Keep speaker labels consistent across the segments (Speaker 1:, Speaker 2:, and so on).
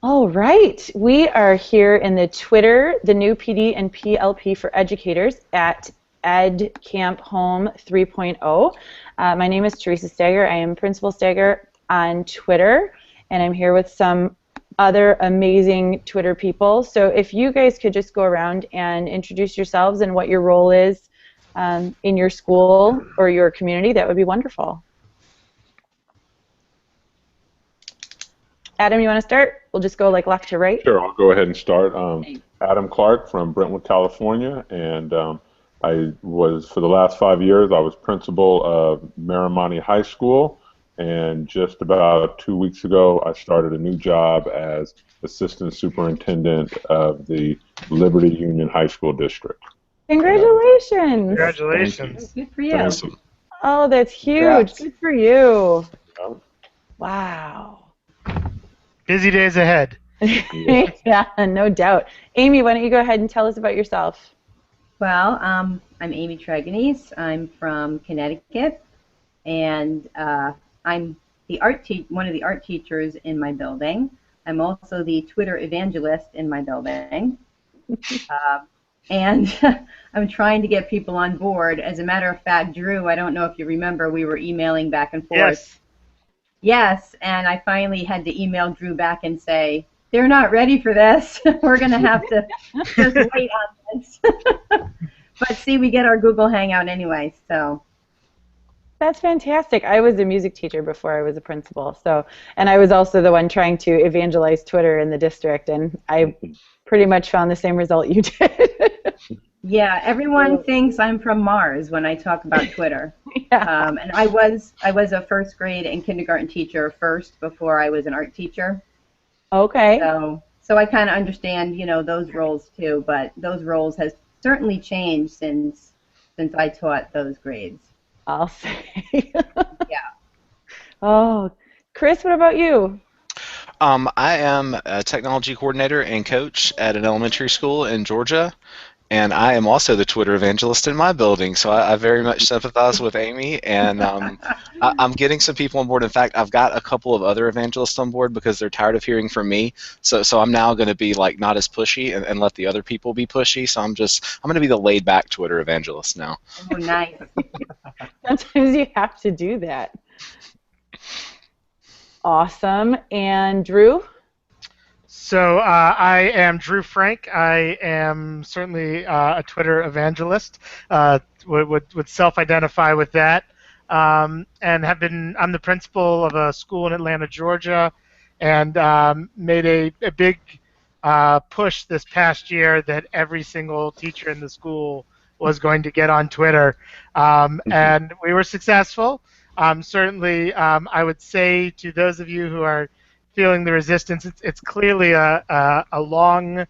Speaker 1: All right, we are here in the Twitter, the new PD and PLP for educators at EdcampHOME 3.0. My name is Teresa Stager. I am Principal Stager on Twitter, and I'm here with some other amazing Twitter people. So if you guys could just go around and introduce yourselves and what your role is in your school or your community, that would be wonderful. Adam, you want to start? We'll just go like left to right.
Speaker 2: Sure, I'll go ahead and start. Adam Clark from Brentwood, California, and I was, for the last 5 years, I was principal of Marimani High School, and just about 2 weeks ago, I started a new job as Assistant Superintendent of the Liberty Union High School District.
Speaker 1: Congratulations!
Speaker 3: Congratulations!
Speaker 4: Good for you.
Speaker 2: Awesome.
Speaker 1: Oh, that's huge.
Speaker 4: Congrats.
Speaker 1: Good for you.
Speaker 2: Yeah.
Speaker 1: Wow.
Speaker 3: Busy days ahead.
Speaker 1: Yeah, no doubt. Amy, why don't you go ahead and tell us about yourself?
Speaker 4: Well, I'm Amy Treganese. I'm from Connecticut, and I'm the one of the art teachers in my building. I'm also the Twitter evangelist in my building. And I'm trying to get people on board. As a matter of fact, Drew, I don't know if you remember, we were emailing back and forth.
Speaker 3: Yes.
Speaker 4: Yes, and I finally had to email Drew back and say, they're not ready for this. We're going to have to just wait on this. But see, we get our Google Hangout anyway, so.
Speaker 1: That's fantastic. I was a music teacher before I was a principal, and I was also the one trying to evangelize Twitter in the district, and I pretty much found the same result you did.
Speaker 4: Yeah, everyone thinks I'm from Mars when I talk about Twitter.
Speaker 1: Yeah.
Speaker 4: And I was a first grade and kindergarten teacher first before I was an art teacher.
Speaker 1: Okay.
Speaker 4: So I kind of understand, those roles too, but those roles has certainly changed since I taught those grades.
Speaker 1: I'll say.
Speaker 4: Yeah.
Speaker 1: Oh, Chris, what about you?
Speaker 5: I am a technology coordinator and coach at an elementary school in Georgia, and I am also the Twitter evangelist in my building, so I very much sympathize with Amy, and I'm getting some people on board. In fact, I've got a couple of other evangelists on board because they're tired of hearing from me, so I'm now going to be like not as pushy and let the other people be pushy, so I'm going to be the laid-back Twitter evangelist now.
Speaker 4: Oh, nice.
Speaker 1: Sometimes you have to do that. Awesome. And Drew?
Speaker 3: So I am Drew Frank. I am certainly a Twitter evangelist. Would self-identify with that, and I'm the principal of a school in Atlanta, Georgia, and made a big push this past year that every single teacher in the school was going to get on Twitter, and we were successful. Certainly, I would say to those of you who are feeling the resistance, it's clearly a long-term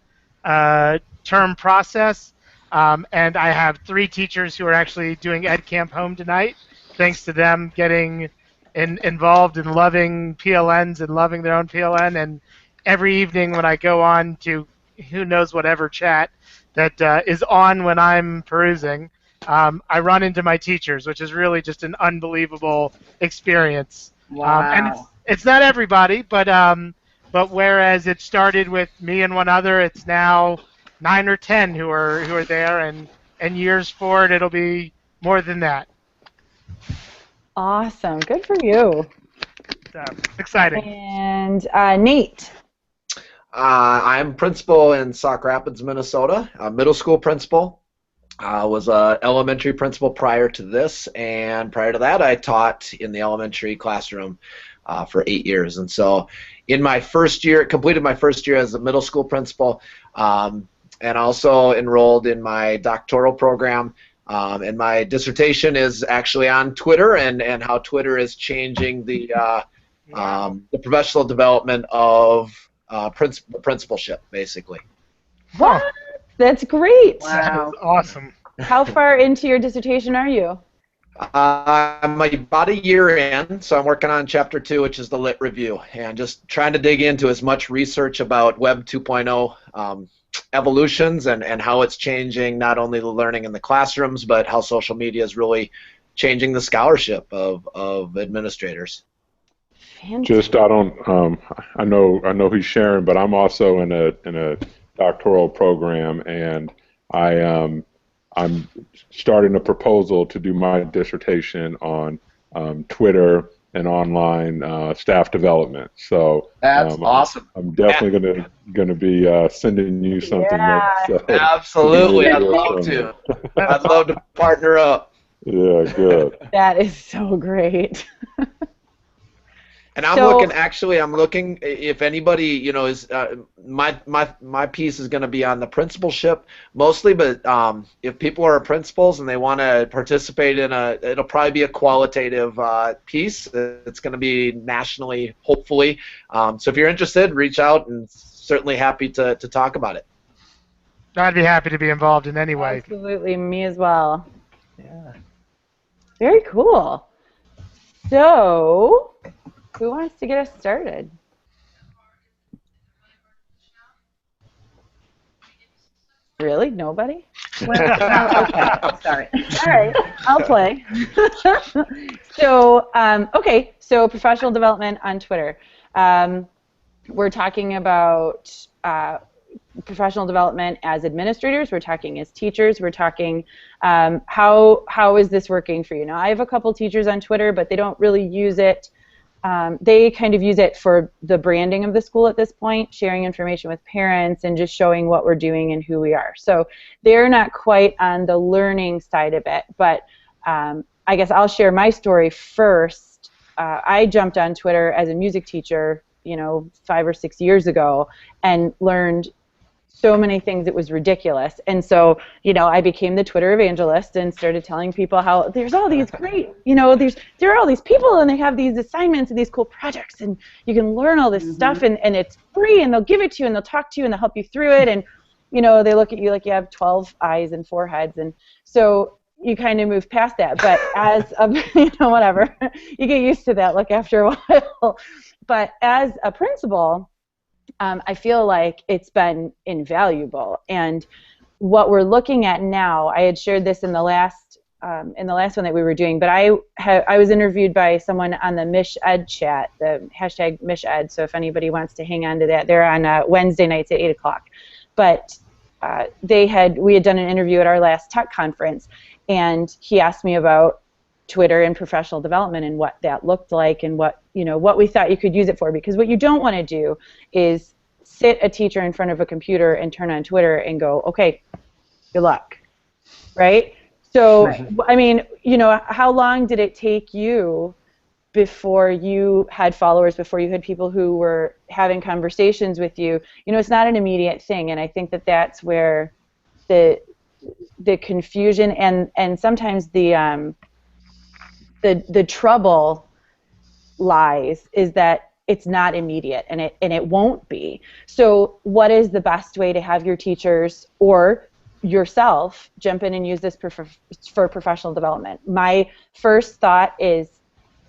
Speaker 3: process, and I have 3 teachers who are actually doing EdcampHOME tonight, thanks to them getting involved in loving PLNs and loving their own PLN, and every evening when I go on to who knows whatever chat that is on when I'm perusing, I run into my teachers, which is really just an unbelievable experience.
Speaker 4: Wow.
Speaker 3: And it's not everybody, but whereas it started with me and one other, it's now 9 or 10 who are there, and years forward it'll be more than that.
Speaker 1: Awesome. Good for you.
Speaker 3: So, exciting.
Speaker 1: And Nate?
Speaker 6: I'm principal in Sauk Rapids, Minnesota, a middle school principal. I was an elementary principal prior to this, and prior to that I taught in the elementary classroom for 8 years. And so in my first year, completed my first year as a middle school principal, and also enrolled in my doctoral program. And my dissertation is actually on Twitter and how Twitter is changing the professional development of principalship, basically.
Speaker 1: What? That's great.
Speaker 4: Wow.
Speaker 3: That is awesome.
Speaker 1: How far into your dissertation are you?
Speaker 6: I'm about a year in, so I'm working on chapter 2, which is the lit review, and just trying to dig into as much research about Web 2.0 evolutions and how it's changing not only the learning in the classrooms, but how social media is really changing the scholarship of administrators.
Speaker 2: just I don't I know he's sharing, but I'm also in a doctoral program, and I'm starting a proposal to do my dissertation on Twitter and online staff development. So
Speaker 6: That's awesome.
Speaker 2: I'm definitely gonna be sending you something there. So,
Speaker 6: Absolutely, I'd love to. I'd love to partner up.
Speaker 2: Yeah, good.
Speaker 1: That is so great.
Speaker 6: And I'm looking if anybody, is my piece is going to be on the principalship mostly, but if people are principals and they want to participate it'll probably be a qualitative piece. It's going to be nationally, hopefully. So if you're interested, reach out, and certainly happy to talk about it.
Speaker 3: I'd be happy to be involved in any way.
Speaker 1: Absolutely, me as well.
Speaker 6: Yeah.
Speaker 1: Very cool. So, who wants to get us started? Really? Nobody?
Speaker 4: Well, okay, sorry.
Speaker 1: All right, I'll play. So, okay, so professional development on Twitter. We're talking about professional development as administrators. We're talking as teachers. We're talking how is this working for you? Now, I have a couple teachers on Twitter, but they don't really use it. They kind of use it for the branding of the school at this point, sharing information with parents and just showing what we're doing and who we are. So they're not quite on the learning side of it, but I guess I'll share my story first. I jumped on Twitter as a music teacher, 5 or 6 years ago, and learned so many things it was ridiculous. And so, I became the Twitter evangelist and started telling people how there's all these great, there are all these people and they have these assignments and these cool projects and you can learn all this stuff and it's free and they'll give it to you and they'll talk to you and they'll help you through it, and they look at you like you have 12 eyes and 4 heads, and so you kind of move past that. But as a, whatever, you get used to that look after a while. But as a principal, I feel like it's been invaluable. And what we're looking at now, I had shared this in the last one that we were doing, but I was interviewed by someone on the MishEd chat, the hashtag MishEd. So if anybody wants to hang on to that, they're on Wednesday nights at 8 o'clock. But we had done an interview at our last tech conference, and he asked me about Twitter and professional development and what that looked like and what we thought you could use it for, because what you don't want to do is sit a teacher in front of a computer and turn on Twitter and go, okay, good luck, right? So, I mean, how long did it take you before you had followers, before you had people who were having conversations with you? It's not an immediate thing, and I think that that's where the confusion and sometimes the trouble lies, is that it's not immediate, and it won't be. So what is the best way to have your teachers or yourself jump in and use this for professional development? My first thought is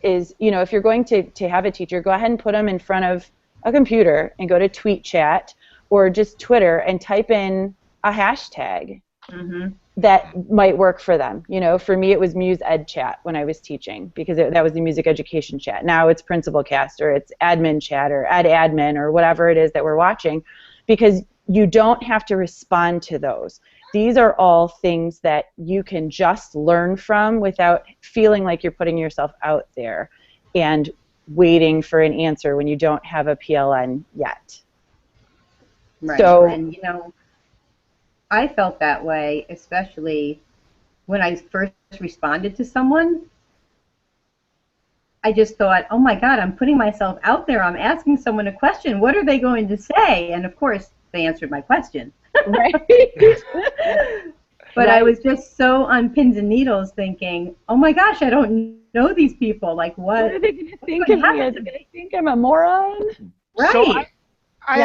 Speaker 1: if you're going to have a teacher, go ahead and put them in front of a computer and go to tweet chat or just Twitter and type in a hashtag. That might work for them. For me, it was Muse Ed Chat when I was teaching, because that was the music education chat. Now it's Principal Cast, or it's Admin Chat, or Ed Admin, or whatever it is that we're watching, because you don't have to respond to those. These are all things that you can just learn from without feeling like you're putting yourself out there and waiting for an answer when you don't have a PLN yet.
Speaker 4: Right.
Speaker 1: So,
Speaker 4: and I felt that way, especially when I first responded to someone. I just thought, oh my God, I'm putting myself out there. I'm asking someone a question. What are they going to say? And of course, they answered my question.
Speaker 1: right.
Speaker 4: But I was just so on pins and needles thinking, oh my gosh, I don't know these people. Like, what
Speaker 1: are they going to think of me? Are they going to think I'm a moron?
Speaker 4: Right.
Speaker 3: So I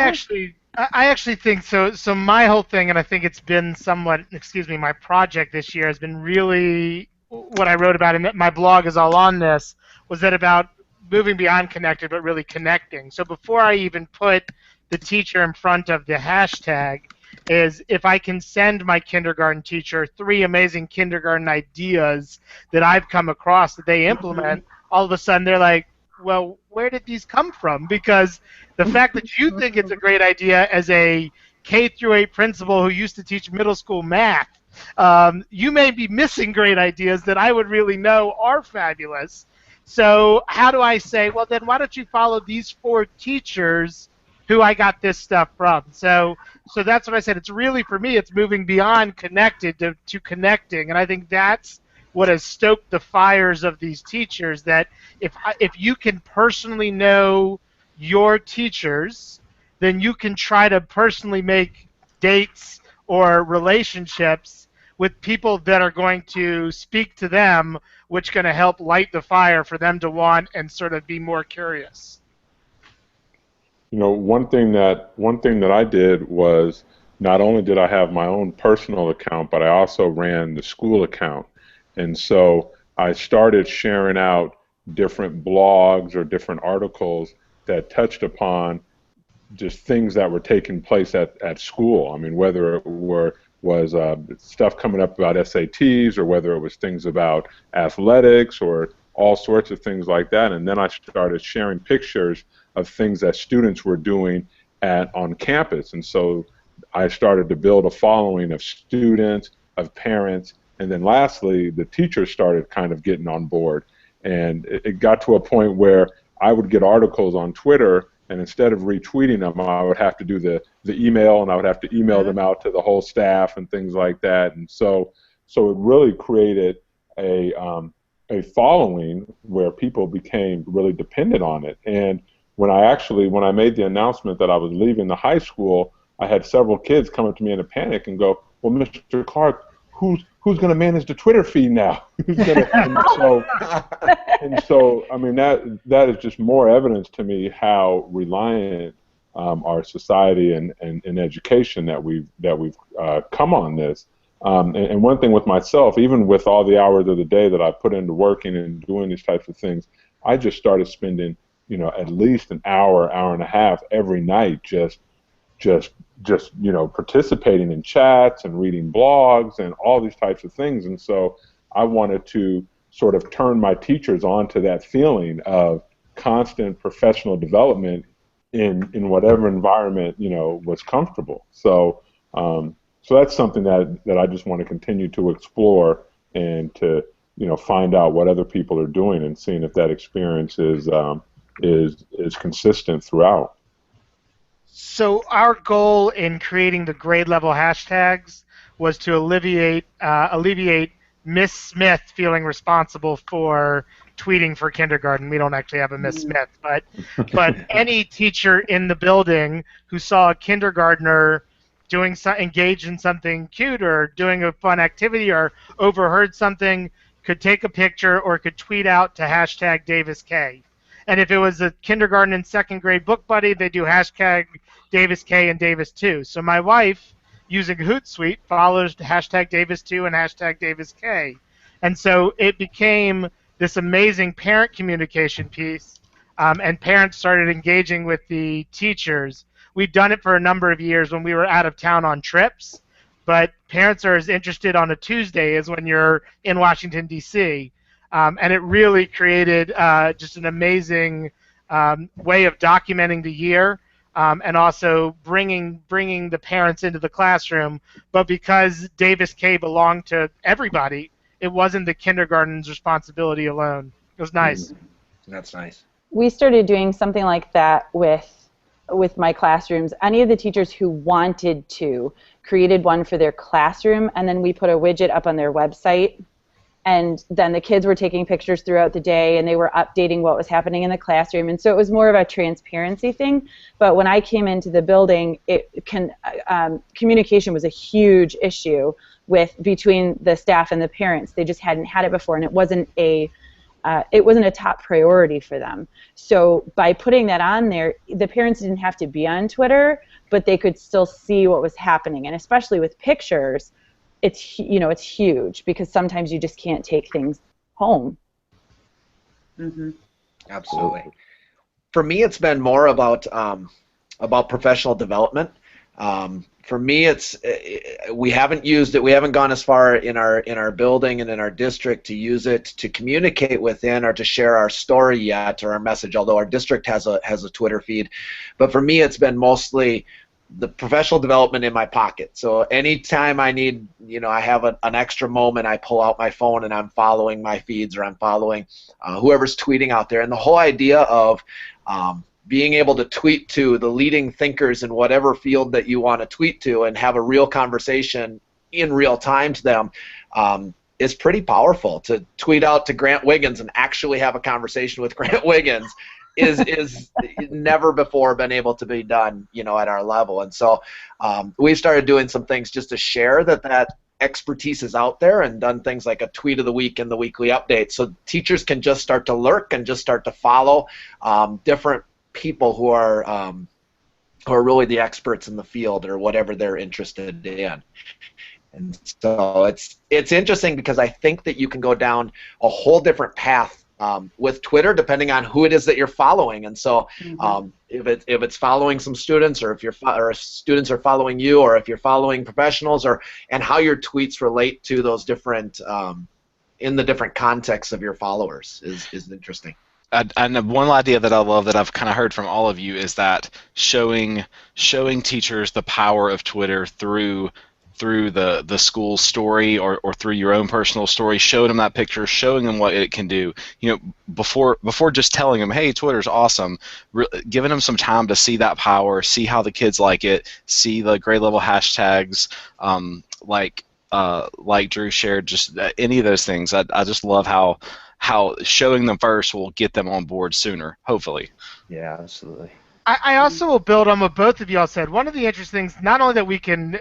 Speaker 3: actually think so. So my whole thing, and I think it's been somewhat, my project this year has been really what I wrote about, and my blog is all on this, was that about moving beyond connected, but really connecting. So before I even put the teacher in front of the hashtag, is if I can send my kindergarten teacher 3 amazing kindergarten ideas that I've come across that they implement, all of a sudden they're like, well, where did these come from? Because the fact that you think it's a great idea as a K through 8 principal who used to teach middle school math, you may be missing great ideas that I would really know are fabulous. So how do I say, well, then why don't you follow these 4 teachers who I got this stuff from? So that's what I said. It's really, for me, it's moving beyond connected to connecting. And I think that's what has stoked the fires of these teachers, that if you can personally know your teachers, then you can try to personally make dates or relationships with people that are going to speak to them, which is going to help light the fire for them to want and sort of be more curious.
Speaker 2: You know, one thing that I did was, not only did I have my own personal account, but I also ran the school account. And so I started sharing out different blogs or different articles that touched upon just things that were taking place at school. I mean, whether it was stuff coming up about SATs, or whether it was things about athletics, or all sorts of things like that. And then I started sharing pictures of things that students were doing on campus. And so I started to build a following of students, of parents, and then lastly, the teachers started kind of getting on board. And it got to a point where I would get articles on Twitter, and instead of retweeting them, I would have to do the email, and I would have to email them out to the whole staff and things like that. And so it really created a following where people became really dependent on it. And when I made the announcement that I was leaving the high school, I had several kids come up to me in a panic and go, "Well, Mr. Clark, who's going to manage the Twitter feed now?" and so I mean, that is just more evidence to me how reliant our society and education that we've come on this. And one thing with myself, even with all the hours of the day that I put into working and doing these types of things, I just started spending, at least an hour and a half every night just participating in chats and reading blogs and all these types of things. And so I wanted to sort of turn my teachers onto that feeling of constant professional development in whatever environment was comfortable. So that's something that I just want to continue to explore, and to find out what other people are doing and seeing if that experience is consistent throughout.
Speaker 3: So our goal in creating the grade level hashtags was to alleviate Miss Smith feeling responsible for tweeting for kindergarten. We don't actually have a Miss Smith, but any teacher in the building who saw a kindergartner engaged in something cute or doing a fun activity or overheard something could take a picture or could tweet out to hashtag Davis K. And if it was a kindergarten and second grade book buddy, they do hashtag Davis K and Davis 2. So my wife, using Hootsuite, follows hashtag Davis 2 and hashtag Davis K. And so it became this amazing parent communication piece, and parents started engaging with the teachers. We've done it for a number of years when we were out of town on trips, but parents are as interested on a Tuesday as when you're in Washington, D.C., and it really created just an amazing way of documenting the year, and also bringing the parents into the classroom. But because Davis K belonged to everybody, it wasn't the kindergarten's responsibility alone. It was nice.
Speaker 6: That's nice.
Speaker 1: We started doing something like that with my classrooms. Any of the teachers who wanted to created one for their classroom, and then we put a widget up on their website. And then the kids were taking pictures throughout the day, and they were updating what was happening in the classroom. And so it was more of a transparency thing. But when I came into the building, communication was a huge issue between the staff and the parents. They just hadn't had it before, and it wasn't a top priority for them. So by putting that on there, the parents didn't have to be on Twitter, but they could still see what was happening. And especially with pictures, it's huge, because sometimes you just can't take things home.
Speaker 4: Mm-hmm.
Speaker 6: Absolutely. For me, it's been more about professional development. For me, it's we haven't used it. We haven't gone as far in our building and in our district to use it to communicate within or to share our story yet or our message. Although our district has a Twitter feed, but for me, it's been mostly the professional development in my pocket. So anytime I need, I have an extra moment, I pull out my phone and I'm following my feeds or I'm following whoever's tweeting out there. And the whole idea of being able to tweet to the leading thinkers in whatever field that you want to tweet to and have a real conversation in real time to them is pretty powerful. To tweet out to Grant Wiggins and actually have a conversation with Grant Wiggins is never before been able to be done, at our level. And so we've started doing some things just to share that expertise is out there, and done things like a tweet of the week and the weekly update, so teachers can just start to lurk and just start to follow different people who are really the experts in the field or whatever they're interested in. And so it's interesting because I think that you can go down a whole different path with Twitter depending on who it is that you're following. And so if it's following some students, or if students are following you, or if you're following professionals, and how your tweets relate to those different in the different contexts of your followers is interesting.
Speaker 5: And one idea that I love that I've kind of heard from all of you is that showing teachers the power of Twitter through the school story or through your own personal story, showing them that picture, showing them what it can do. Before just telling them, hey, Twitter's awesome, giving them some time to see that power, see how the kids like it, see the grade level hashtags, like Drew shared, just any of those things. I just love how showing them first will get them on board sooner, hopefully.
Speaker 7: Yeah, absolutely.
Speaker 3: I also will build on what both of y'all said. One of the interesting things, not only that we can,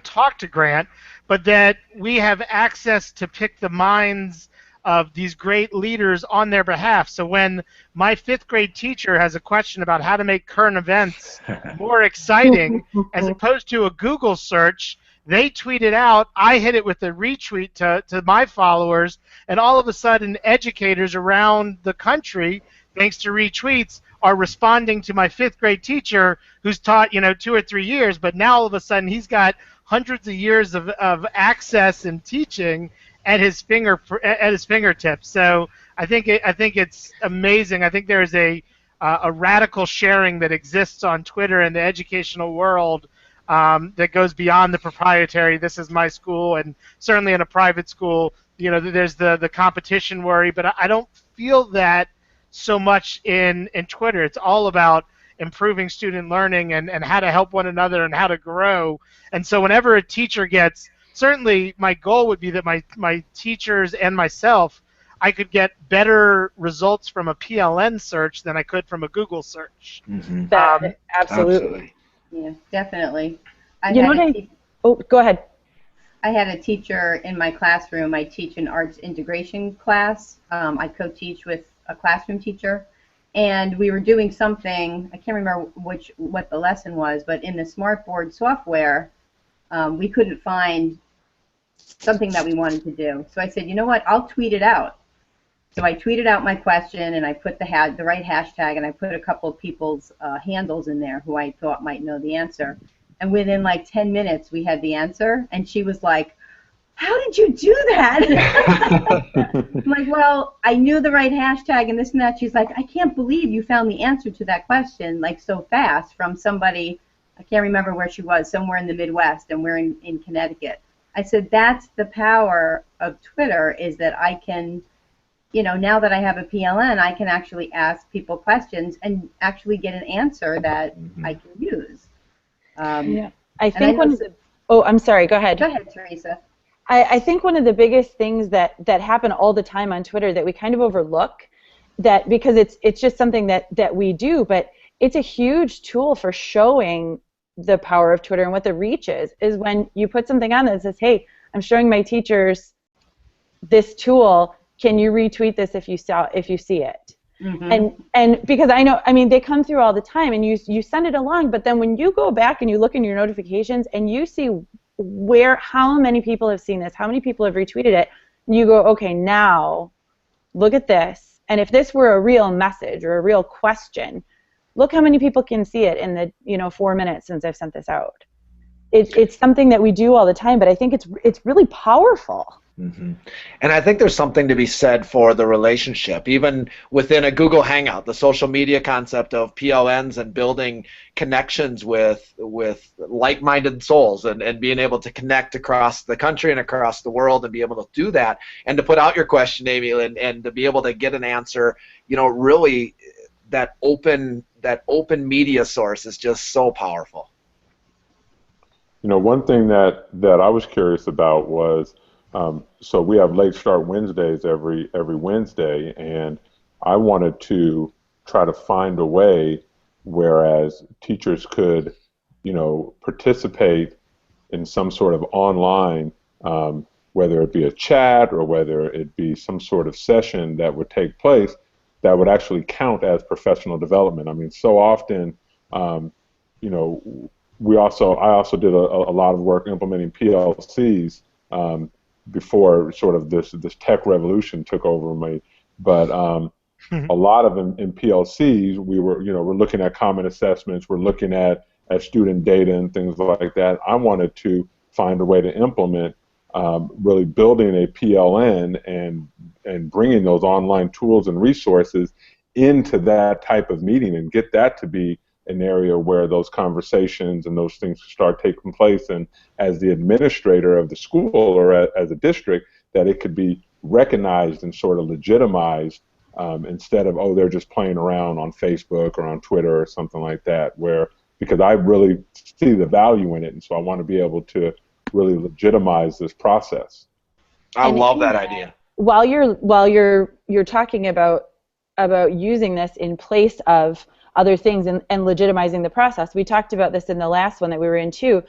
Speaker 3: talk to Grant, but that we have access to pick the minds of these great leaders on their behalf. So when my 5th grade teacher has a question about how to make current events more exciting, as opposed to a Google search, they tweet it out, I hit it with a retweet to my followers, and all of a sudden educators around the country, thanks to retweets, are responding to my 5th grade teacher who's taught 2 or 3 years, but now all of a sudden he's got hundreds of years of access and teaching at his fingertips. So I think it's amazing. I think there is a radical sharing that exists on Twitter in the educational world that goes beyond the proprietary, this is my school, and certainly in a private school, there's the competition worry, but I don't feel that so much in Twitter. It's all about improving student learning and how to help one another and how to grow. And so whenever a teacher gets, certainly my goal would be that my teachers and myself, I could get better results from a PLN search than I could from a Google search.
Speaker 1: Mm-hmm. Absolutely.
Speaker 4: Yeah, definitely.
Speaker 1: Go ahead.
Speaker 4: I had a teacher in my classroom. I teach an arts integration class. I co-teach with a classroom teacher, and we were doing something, I can't remember what the lesson was, but in the Smartboard software, we couldn't find something that we wanted to do. So I said, you know what, I'll tweet it out. So I tweeted out my question, and I put the right hashtag, and I put a couple of people's handles in there who I thought might know the answer. And within like 10 minutes, we had the answer, and she was like, how did you do that? I'm like, well, I knew the right hashtag and this and that. She's like, I can't believe you found the answer to that question like so fast from somebody, I can't remember where she was, somewhere in the Midwest, and we're in Connecticut. I said, that's the power of Twitter, is that I can, now that I have a PLN, I can actually ask people questions and actually get an answer that I can use.
Speaker 1: Yeah. I think I'm sorry, go ahead.
Speaker 4: Go ahead, Teresa.
Speaker 1: I think one of the biggest things that happen all the time on Twitter that we kind of overlook, that because it's just something that we do, but it's a huge tool for showing the power of Twitter and what the reach is when you put something on that says, hey, I'm showing my teachers this tool, can you retweet this if you see it? Mm-hmm. And because they come through all the time, and you send it along, but then when you go back and you look in your notifications and you see how many people have seen this, how many people have retweeted it, and you go, okay, now look at this, and if this were a real message or a real question, look how many people can see it in the 4 minutes since I've sent this out. it's something that we do all the time, but I think it's really powerful.
Speaker 6: Mm-hmm. And I think there's something to be said for the relationship, even within a Google Hangout, the social media concept of PLNs and building connections with like-minded souls and being able to connect across the country and across the world and be able to do that and to put out your question, Amy, and to be able to get an answer. Really that open media source is just so powerful.
Speaker 2: One thing that I was curious about was, so we have late start Wednesdays every Wednesday, and I wanted to try to find a way whereas teachers could, participate in some sort of online, whether it be a chat or whether it be some sort of session that would take place that would actually count as professional development. I mean, so often, I also did a lot of work implementing PLCs before sort of this tech revolution took over me. But a lot of them in PLCs, we're looking at common assessments, we're looking at student data and things like that. I wanted to find a way to implement really building a PLN and bringing those online tools and resources into that type of meeting and get that to be an area where those conversations and those things start taking place, and as the administrator of the school or as a district, that it could be recognized and sort of legitimized instead of, oh, they're just playing around on Facebook or on Twitter or something like that, because I really see the value in it, and so I want to be able to really legitimize this process.
Speaker 6: I love that idea.
Speaker 1: While you're talking about using this in place of other things and legitimizing the process. We talked about this in the last one that we were in too.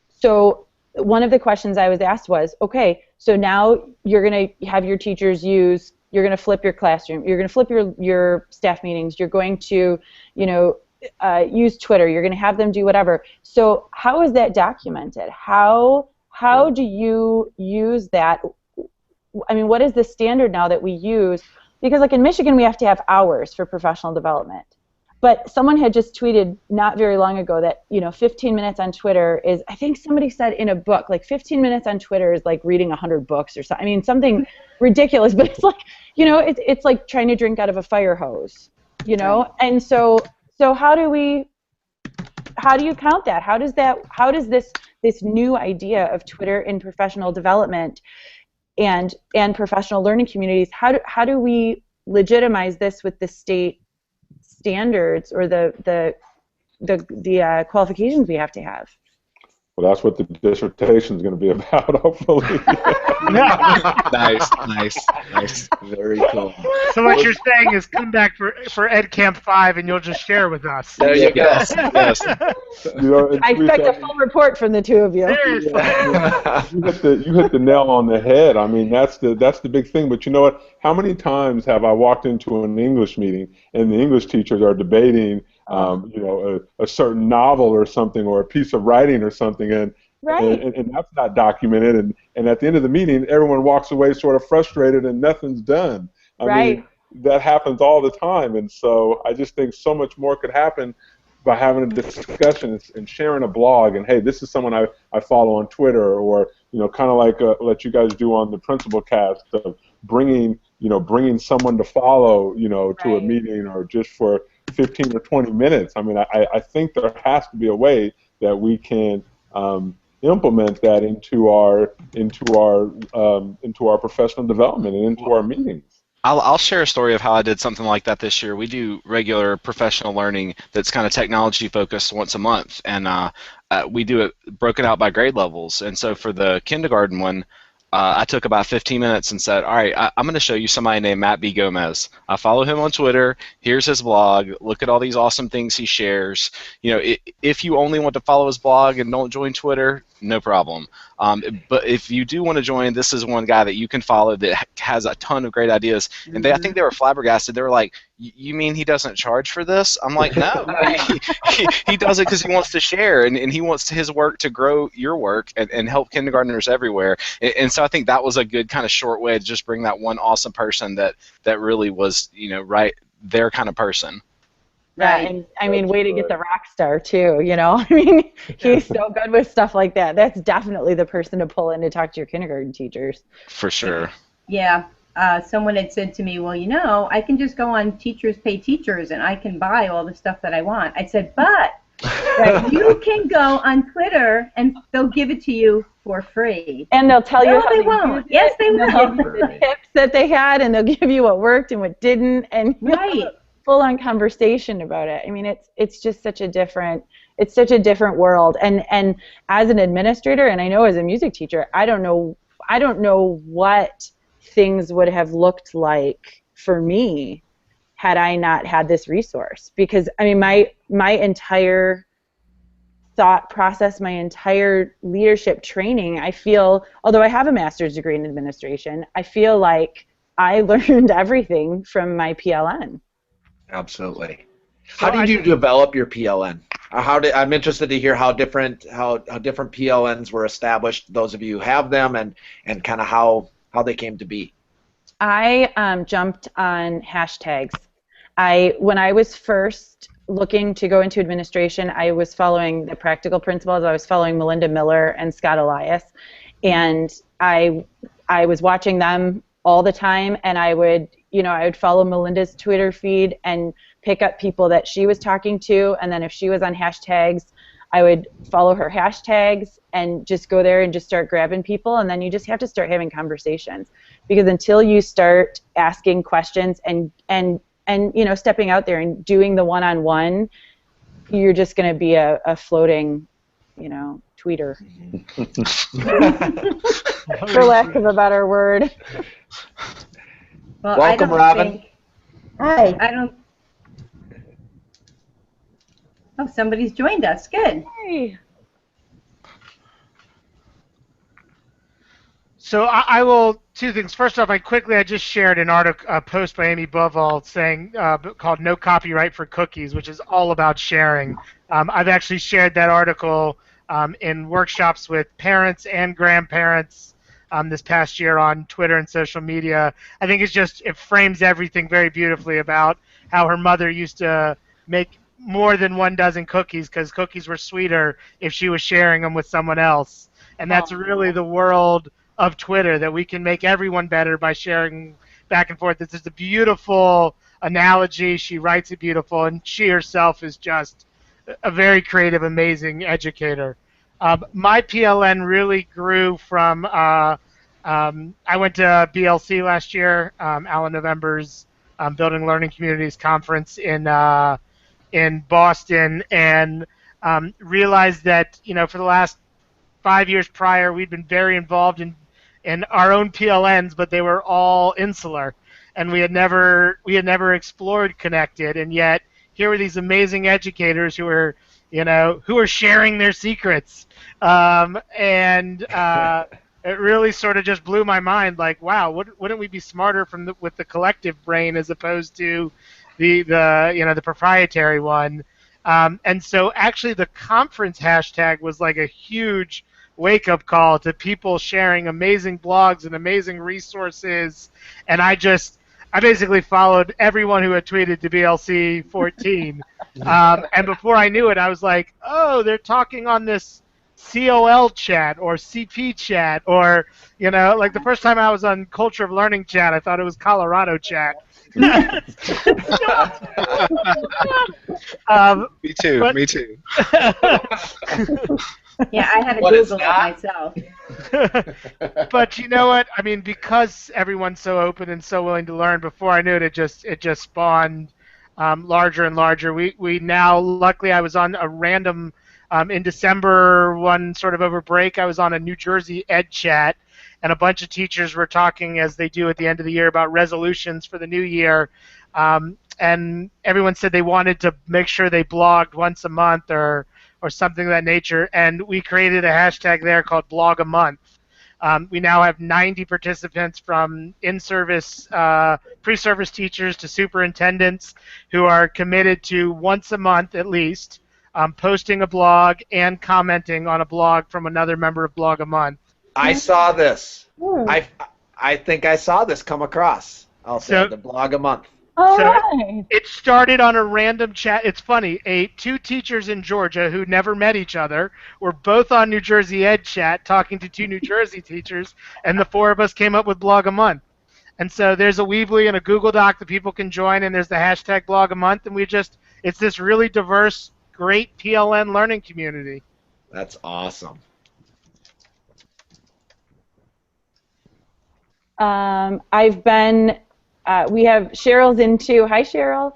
Speaker 1: So one of the questions I was asked was, okay, so now you're going to have your teachers you're going to flip your classroom, you're going to flip your staff meetings, you're going to, use Twitter, you're going to have them do whatever. So how is that documented? How do you use that? I mean, what is the standard now that we use? Because like in Michigan, we have to have hours for professional development. But someone had just tweeted not very long ago that 15 minutes on Twitter is, I think somebody said in a book, like 15 minutes on Twitter is like reading 100 books or something. I mean, something ridiculous, but it's like, it's like trying to drink out of a fire hose, And so how do you count that? How does this new idea of Twitter in professional development and professional learning communities, how do we legitimize this with the state standards or the qualifications we have to have?
Speaker 2: Well, that's what the dissertation is going to be about, hopefully.
Speaker 5: Nice.
Speaker 6: Very cool.
Speaker 3: So what you're saying is come back for Edcamp 5 and you'll just share with us.
Speaker 6: There you go.
Speaker 5: Yes.
Speaker 1: I expect a full report from the two of you.
Speaker 2: You hit the nail on the head. I mean, that's the big thing. But you know what? How many times have I walked into an English meeting and the English teachers are debating a certain novel or something, or a piece of writing or something, and that's not documented, and at the end of the meeting, everyone walks away sort of frustrated and nothing's done. I mean, that happens all the time, and so I just think so much more could happen by having a discussion and sharing a blog, and hey, this is someone I follow on Twitter, or kind of like let you guys do on the Principal Cast, of bringing someone to follow to a meeting, or just for 15 or 20 minutes. I mean, I think there has to be a way that we can implement that into our professional development and into our meetings.
Speaker 5: I'll share a story of how I did something like that this year. We do regular professional learning that's kind of technology focused once a month, and we do it broken out by grade levels. And so for the kindergarten one, I took about 15 minutes and said, all right, I'm going to show you somebody named Matt B. Gomez. I follow him on Twitter. Here's his blog. Look at all these awesome things he shares. If you only want to follow his blog and don't join Twitter, no problem. But if you do want to join, this is one guy that you can follow that has a ton of great ideas. And I think they were flabbergasted. They were like, you mean he doesn't charge for this? I'm like, no. He does it because he wants to share, and he wants his work to grow your work and help kindergartners everywhere. And so I think that was a good kind of short way to just bring that one awesome person that really was, right, their kind of person.
Speaker 1: Yeah,
Speaker 4: Right.
Speaker 1: and I mean, way to get the rock star too, you know? I mean, he's so good with stuff like that. That's definitely the person to pull in to talk to your kindergarten teachers.
Speaker 5: For sure.
Speaker 4: Yeah. Someone had said to me, well, I can just go on Teachers Pay Teachers and I can buy all the stuff that I want. I said, but you can go on Twitter and they'll give it to you for free.
Speaker 1: And they'll tell you
Speaker 4: No,
Speaker 1: how
Speaker 4: they
Speaker 1: to
Speaker 4: won't.
Speaker 1: use it,
Speaker 4: Yes, they
Speaker 1: and they'll
Speaker 4: will.
Speaker 1: give you the tips that they had, and they'll give you what worked and what didn't, and
Speaker 4: Right.
Speaker 1: full-on conversation about it. I mean, it's just such a different world. And as an administrator, and I know as a music teacher, I don't know what things would have looked like for me had I not had this resource. Because I mean, my entire thought process, my entire leadership training, I feel, although I have a master's degree in administration, I feel like I learned everything from my PLN.
Speaker 6: Absolutely. How did you develop your PLN? I'm interested to hear how different PLNs were established. Those of you who have them, and kind of how they came to be.
Speaker 1: I jumped on hashtags. When I was first looking to go into administration, I was following the practical principles. I was following Melinda Miller and Scott Elias, and I was watching them all the time, and I would follow Melinda's Twitter feed and pick up people that she was talking to, and then if she was on hashtags, I would follow her hashtags and just go there and just start grabbing people, and then you just have to start having conversations, because until you start asking questions and stepping out there and doing the one-on-one, you're just going to be a floating, tweeter, for lack of a better word.
Speaker 4: Well,
Speaker 6: Welcome, Robin.
Speaker 4: Hi. I don't. Oh, somebody's joined us. Good.
Speaker 1: Hey.
Speaker 3: So I will, two things. First off, I just shared an article, a post by Amy Bovall saying called "No Copyright for Cookies," which is all about sharing. I've actually shared that article in workshops with parents and grandparents this past year on Twitter and social media. I think it frames everything very beautifully about how her mother used to make more than 12 cookies because cookies were sweeter if she was sharing them with someone else. And that's really the world of Twitter, that we can make everyone better by sharing back and forth. This is a beautiful analogy. She writes it beautiful, and she herself is just a very creative, amazing educator. My PLN really grew from, I went to BLC last year, Alan November's Building Learning Communities Conference in Boston, and realized that, for the last 5 years prior, we'd been very involved in our own PLNs, but they were all insular, and we had never explored connected, and yet here were these amazing educators who were sharing their secrets, and it really sort of just blew my mind. Like, wow, wouldn't we be smarter with the collective brain as opposed to the proprietary one? And so actually the conference hashtag was like a huge wake-up call to people sharing amazing blogs and amazing resources, and I basically followed everyone who had tweeted to BLC 14, and before I knew it, I was like, oh, they're talking on this COL chat or CP chat, or like the first time I was on Culture of Learning chat, I thought it was Colorado chat. Me
Speaker 5: too.
Speaker 4: Yeah, I had to Google it myself.
Speaker 3: But you know what? I mean, because everyone's so open and so willing to learn, before I knew it, it just spawned larger and larger. We now, luckily, I was on a random, in December, one sort of over break, I was on a New Jersey Ed chat, and a bunch of teachers were talking, as they do at the end of the year, about resolutions for the new year. And everyone said they wanted to make sure they blogged once a month or something of that nature, and we created a hashtag there called Blog a Month. We now have 90 participants, from in-service, pre-service teachers to superintendents, who are committed to once a month at least posting a blog and commenting on a blog from another member of Blog a Month.
Speaker 6: I saw this. I think I saw this come across. I'll say the Blog a Month.
Speaker 1: All
Speaker 3: So
Speaker 1: right.
Speaker 3: it started on a random chat. It's funny. Two teachers in Georgia who never met each other were both on New Jersey Ed Chat talking to two New Jersey teachers, and the four of us came up with Blog a Month. And so there's a Weebly and a Google Doc that people can join, and there's the hashtag Blog a Month, and it's this really diverse, great PLN learning community.
Speaker 6: That's awesome.
Speaker 1: I've been. We have Cheryl's in too. Hi, Cheryl.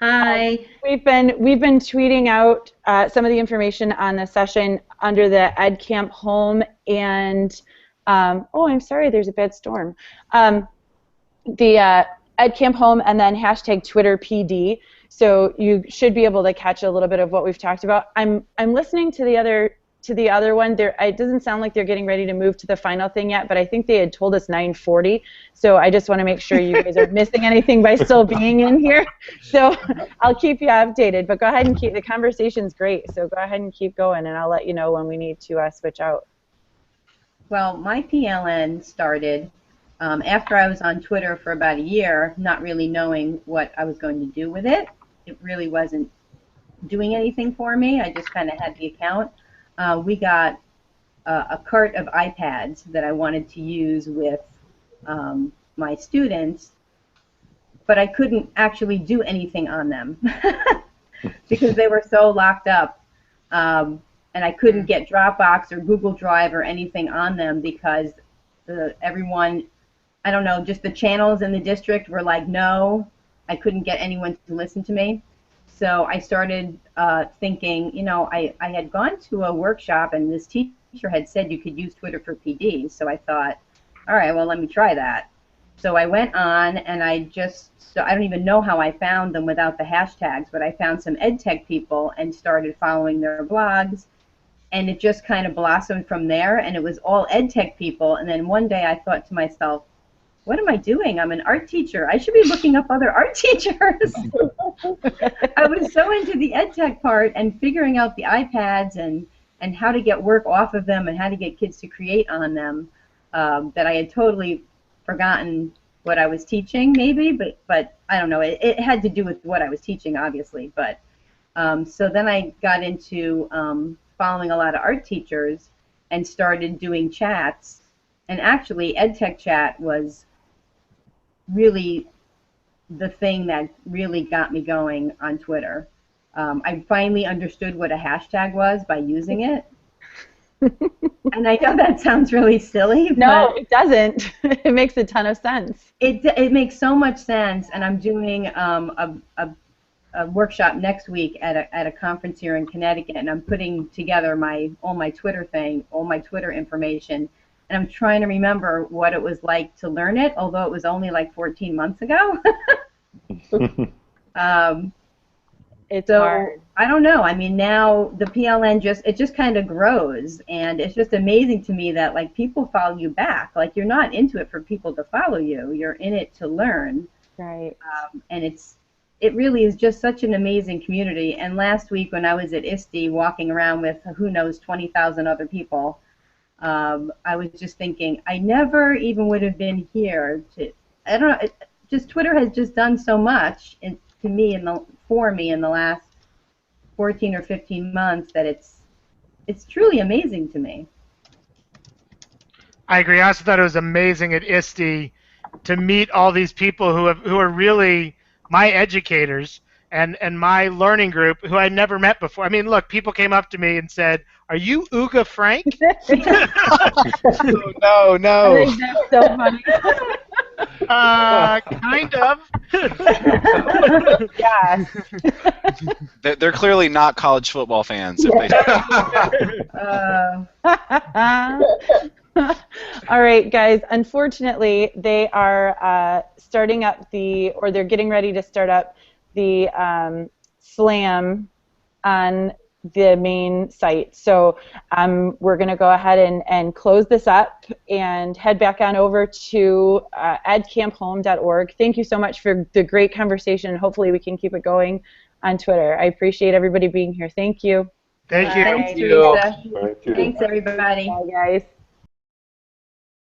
Speaker 4: Hi.
Speaker 1: We've been tweeting out some of the information on the session under the EdcampHOME and oh, I'm sorry, there's a bad storm. The EdcampHOME and then hashtag Twitter PD. So you should be able to catch a little bit of what we've talked about. I'm listening to the other one. It doesn't sound like they're getting ready to move to the final thing yet, but I think they had told us 9:40. So I just want to make sure you guys aren't missing anything by still being in here. So I'll keep you updated, but go ahead and the conversation's great. So go ahead and keep going, and I'll let you know when we need to switch out.
Speaker 4: Well, my PLN started after I was on Twitter for about a year, not really knowing what I was going to do with it. It really wasn't doing anything for me. I just kind of had the account. We got a cart of iPads that I wanted to use with my students, but I couldn't actually do anything on them because they were so locked up, and I couldn't get Dropbox or Google Drive or anything on them because everyone, I don't know, just the channels in the district were like, no, I couldn't get anyone to listen to me. So I started thinking, you know, I had gone to a workshop and this teacher had said you could use Twitter for PD. So I thought, all right, well, let me try that. So I went on and I don't even know how I found them without the hashtags, but I found some EdTech people and started following their blogs. And it just kind of blossomed from there. And it was all EdTech people. And then one day I thought to myself, what am I doing? I'm an art teacher. I should be looking up other art teachers. I was so into the EdTech part and figuring out the iPads and how to get work off of them and how to get kids to create on them that I had totally forgotten what I was teaching, maybe, but I don't know. It had to do with what I was teaching, obviously. But so then I got into following a lot of art teachers and started doing chats. And actually, EdTech chat was really the thing that really got me going on Twitter. I finally understood what a hashtag was by using it. And I know that sounds really silly.
Speaker 1: No, it doesn't. It makes a ton of sense.
Speaker 4: It makes so much sense, and I'm doing a workshop next week at a conference here in Connecticut, and I'm putting together all my Twitter information. And I'm trying to remember what it was like to learn it, although it was only like 14 months ago.
Speaker 1: It's hard.
Speaker 4: I don't know. I mean, now the PLN just kind of grows, and it's just amazing to me that like people follow you back. Like you're not into it for people to follow you. You're in it to learn.
Speaker 1: Right.
Speaker 4: And it really is just such an amazing community. And last week when I was at ISTE walking around with who knows 20,000 other people. I was just thinking, I never even would have been here I don't know, just Twitter has just done so much for me in the last 14 or 15 months that it's truly amazing to me.
Speaker 3: I agree. I also thought it was amazing at ISTE to meet all these people who are really my educators and my learning group who I'd never met before. I mean, look, people came up to me and said, "Are you Uga Frank?"
Speaker 5: Oh, no.
Speaker 1: I think that's so funny.
Speaker 3: Kind of.
Speaker 1: Yes.
Speaker 5: They're clearly not college football fans. If they...
Speaker 1: All right, guys. Unfortunately, they are they're getting ready to start up the SLAM on the main site. So we're going to go ahead and close this up and head back on over to edcampHOME.org. Thank you so much for the great conversation. Hopefully we can keep it going on Twitter. I appreciate everybody being here. Thank you.
Speaker 3: Thank you.
Speaker 4: Thanks,
Speaker 6: Thank you.
Speaker 4: Teresa.
Speaker 2: Thank you.
Speaker 4: Thanks, everybody.
Speaker 1: Bye, guys.